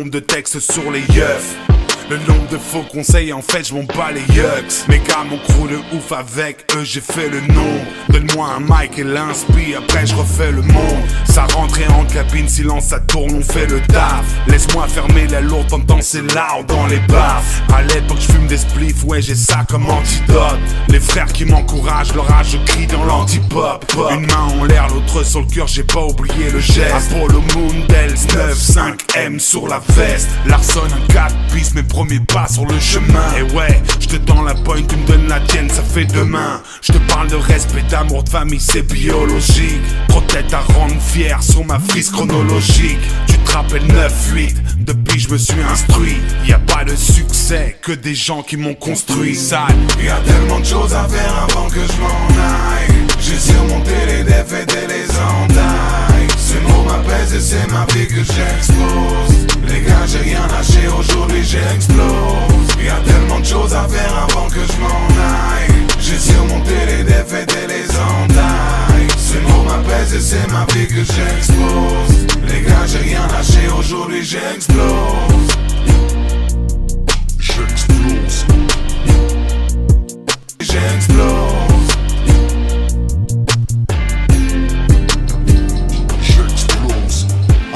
nombre de textes sur les yeufs. Le nombre de faux conseils, en fait, je m'en bats les yucks. Mes gars, mon crew de ouf, avec eux, j'ai fait le nom. Donne-moi un mic et l'inspi, après je refais le monde. Ça rentrait en cabine, silence, ça tourne, on fait le taf. Laisse-moi fermer la lourde, t'entends c'est loud dans les baffes. À l'époque, je fume des spliffs, ouais, j'ai ça comme antidote. Les frères qui m'encouragent, leur âge, je crie dans l'antipop. Une main en l'air, l'autre sur le cœur, j'ai pas oublié le geste. Apollo Mundels, 9-5M sur la veste. Larson, un 4 bis, mes premiers pas sur le chemin. Et ouais, je te tends la pointe, tu me donnes la tienne, ça fait demain. Je te parle de respect, d'amour, de famille, c'est biologique. Trop de tête à rendre fier sur ma frise chronologique. Tu te rappelles 9-8, depuis je me suis instruit. Y'a pas de succès, que des gens qui m'ont construit. Sale, y'a tellement de choses à faire avant que je m'en aille. J'ai surmonté les défaites et les entailles. Ces mots m'apaisent et c'est ma vie que j'expose. Les gars, j'ai rien lâché, aujourd'hui j'explose. Y'a tellement de choses à faire avant que je m'en aille. J'ai surmonté les défaites et les entailles. Ces mots m'apaisent et c'est ma vie que j'expose. Les gars, j'ai rien lâché, aujourd'hui j'explose. J'explose. J'explose.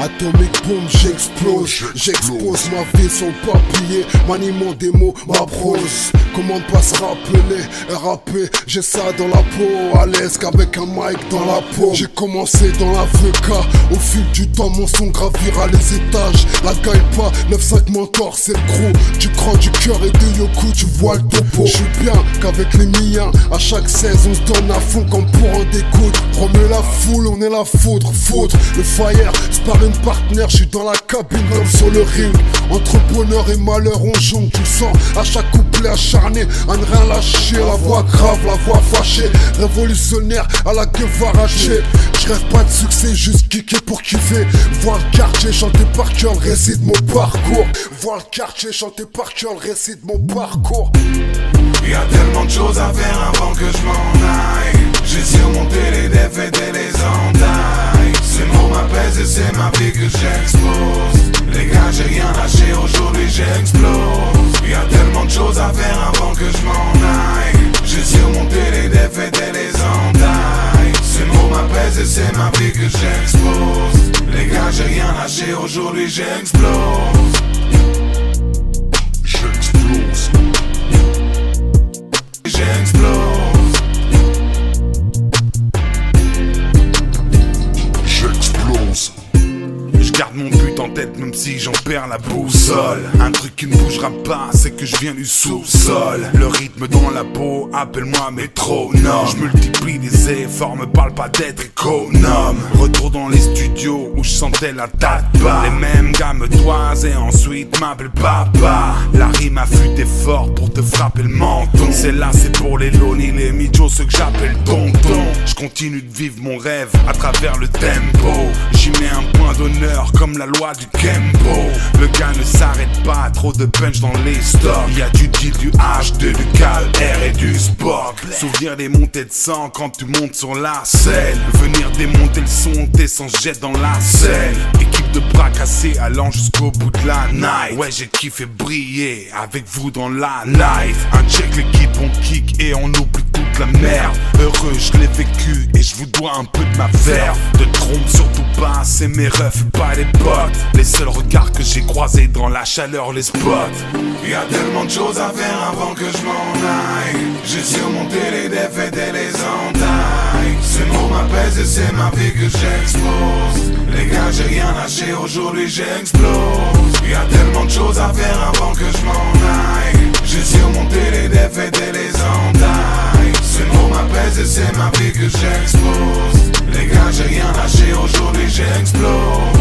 Atomic boom, j'expose ma vie sur le papier, maniement des mots, ma prose. Comment pas se rappeler, rapper, j'ai ça dans la peau, à l'aise qu'avec un mic dans la peau. J'ai commencé dans la VK, au fil du temps mon son gravira les étages. La gaille pas, 9-5 mentor, c'est le gros, du cran, du cœur et de Yoku, tu vois le topo. J'suis bien qu'avec les miens, à chaque 16 on se donne à fond comme pour en découdre. Remets la foule, on est la foudre, le fire, c'est par une partenaire, j'suis dans la cabine comme sur le ring. Entre bonheur et malheur on jongle, tu sens à chaque couplet acharné, à ne rien lâcher. La voix grave, la voix fâchée, révolutionnaire à la Guevara. J'rêve pas de succès, juste kicker pour kiffer. Voir le quartier chanter par cœur le récit de mon parcours. Voir le quartier chanter par cœur le récit de mon parcours. Y'a tellement de choses à faire avant que je m'en aille. J'ai surmonté les défaites et les entailles. Ces mots m'apaisent et c'est ma vie que j'expose. Les gars, j'ai rien lâché, aujourd'hui j'explose. Y'a tellement de choses à faire avant que je m'en aille. J'ai surmonté les défaites et les entailles. Ces mots m'apaisent et c'est ma vie que j'expose. Les gars, j'ai rien lâché, aujourd'hui j'explose. J'explose. J'explose. J'explose. je garde mon but en tête même si j'en perds la boussole. Un truc qui ne bougera pas, c'est que je viens du sous-sol. Le rythme dans la peau, appelle-moi métronome. Je multiplie les efforts, me parle pas d'être économe. Retour dans les studios où je sentais la tête bas. Les mêmes gars me toisent et ensuite m'appellent papa. La rime affûtée fort pour te frapper le menton. C'est là, c'est pour les lonis, les midjos, ceux que j'appelle tonton. Je continue de vivre mon rêve à travers le tempo. J'y mets un point d'honneur comme la loi du Kempo. Le gars ne s'arrête pas, trop de punch dans les stocks. Y'a du deal, du H2, du Cal R et du Spock. Souvenir des montées de sang quand tu montes sur la scène. Venir démonter le son, tes sens jettent dans la scène. Équipe de bras cassés allant jusqu'au bout de la night. Ouais, j'ai kiffé briller avec vous dans la life. Un check, l'équipe on kick et on oublie toute la merde. Heureux, je l'ai vécu et je vous dois un peu de ma verve. De trompe surtout pas, c'est mes refs et pas les potes. Les seuls regards que j'ai croisés dans la chaleur les spots. Y'a tellement de choses à faire avant que je m'en aille. J'ai surmonté les défaites et les entailles. Ces mots m'apaisent et c'est ma vie que j'expose. Les gars, j'ai rien lâché, aujourd'hui j'explose. Y'a tellement de choses à faire avant que je m'en aille. J'ai surmonté les défaites et les entailles. Ces mots m'apaisent et c'est ma vie que j'expose. Les gars, j'ai rien lâché, aujourd'hui j'explose.